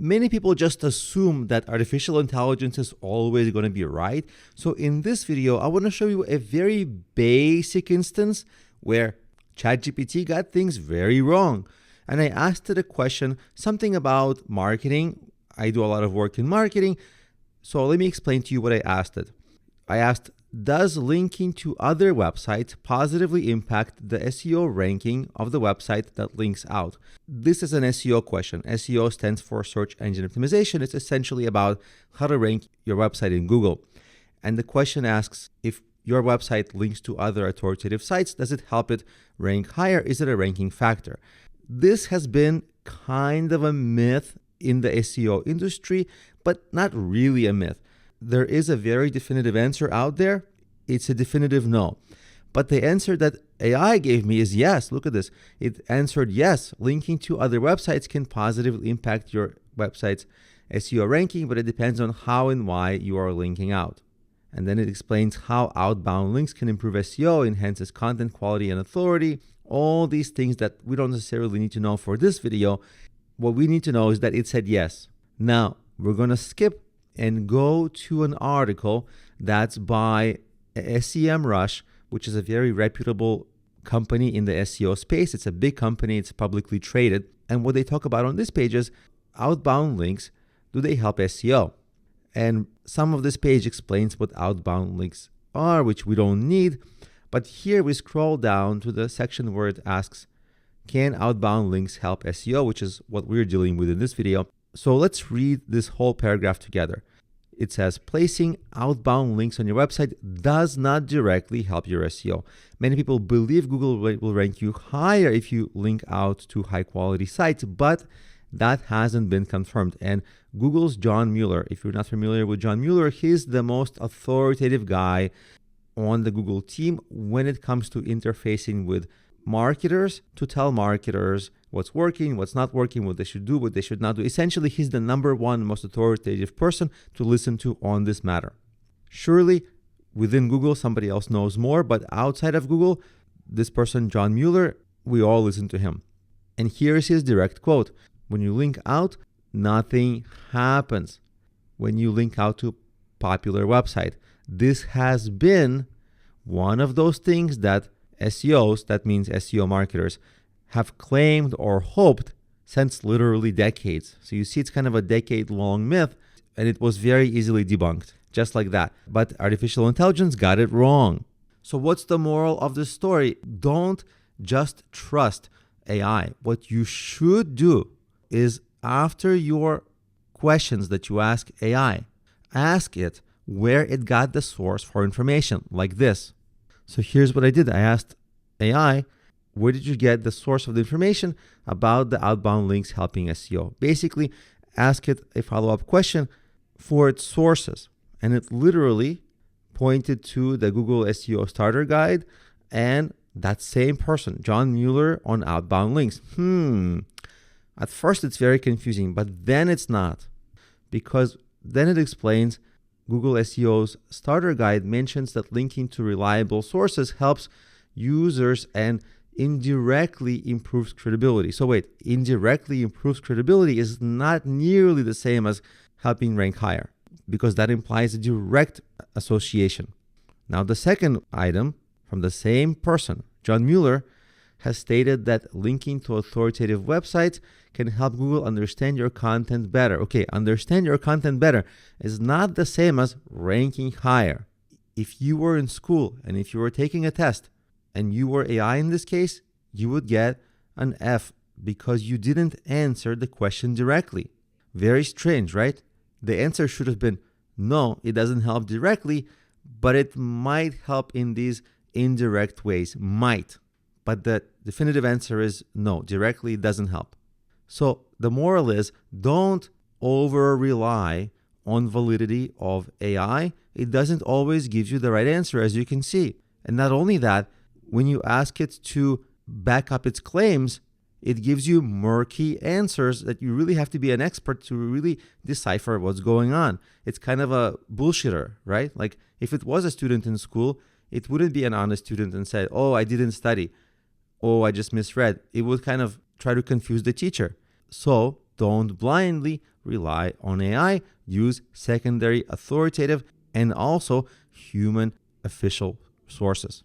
Many people just assume that artificial intelligence is always going to be right. So in this video, I want to show you a very basic instance where ChatGPT got things very wrong. And I asked it a question, something about marketing. I do a lot of work in marketing. So let me explain to you what I asked it. I asked, does linking to other websites positively impact the SEO ranking of the website that links out? This is an SEO question. SEO stands for search engine optimization. It's essentially about how to rank your website in Google. And the question asks, if your website links to other authoritative sites, does it help it rank higher? Is it a ranking factor? This has been kind of a myth in the SEO industry, but not really a myth. There is a very definitive answer out there. It's a definitive no. But the answer that AI gave me is yes. Look at this. It answered yes. Linking to other websites can positively impact your website's SEO ranking, but it depends on how and why you are linking out. And then it explains how outbound links can improve SEO, enhances content quality and authority, all these things that we don't necessarily need to know for this video. What we need to know is that it said yes. Now, we're going to skip and go to an article that's by SEMrush, which is a very reputable company in the SEO space. It's a big company. It's publicly traded. And what they talk about on this page is outbound links. Do they help SEO? And some of this page explains what outbound links are, which we don't need. But here we scroll down to the section where it asks, can outbound links help SEO, which is what we're dealing with in this video. So let's read this whole paragraph together. It says, placing outbound links on your website does not directly help your SEO. Many people believe Google will rank you higher if you link out to high quality sites, but that hasn't been confirmed. And Google's John Mueller, if you're not familiar with John Mueller, he's the most authoritative guy on the Google team when it comes to interfacing with marketers to tell marketers what's working, what's not working, what they should do, what they should not do. Essentially, he's the number one most authoritative person to listen to on this matter. Surely, within Google, somebody else knows more, but outside of Google, this person, John Mueller, we all listen to him. And here's his direct quote. When you link out, nothing happens. When you link out to popular website, this has been one of those things that SEOs, that means SEO marketers, have claimed or hoped since literally decades. So you see, it's kind of a decade-long myth, and it was very easily debunked, just like that. But artificial intelligence got it wrong. So what's the moral of this story? Don't just trust AI. What you should do is, after your questions that you ask AI, ask it where it got the source for information, like this. So here's what I did. I asked AI, where did you get the source of the information about the outbound links helping SEO? Basically, ask it a follow-up question for its sources. And it literally pointed to the Google SEO Starter Guide and that same person, John Mueller, on outbound links. At first, it's very confusing, but then it's not. Because then it explains Google SEO's Starter Guide mentions that linking to reliable sources helps users and indirectly improves credibility. So wait, indirectly improves credibility is not nearly the same as helping rank higher, because that implies a direct association. Now, the second item from the same person, John Mueller, has stated that linking to authoritative websites can help Google understand your content better. Okay, understand your content better is not the same as ranking higher. If you were in school and if you were taking a test and you were AI in this case, you would get an F because you didn't answer the question directly. Very strange, right? The answer should have been, no, it doesn't help directly, but it might help in these indirect ways. Might. But the definitive answer is no, directly it doesn't help. So the moral is, don't over-rely on validity of AI. It doesn't always give you the right answer, as you can see. And not only that, when you ask it to back up its claims, it gives you murky answers that you really have to be an expert to really decipher what's going on. It's kind of a bullshitter, right? Like if it was a student in school, it wouldn't be an honest student and say, oh, I didn't study. Oh, I just misread. It would kind of try to confuse the teacher. So don't blindly rely on AI. Use secondary, authoritative, and also human official sources.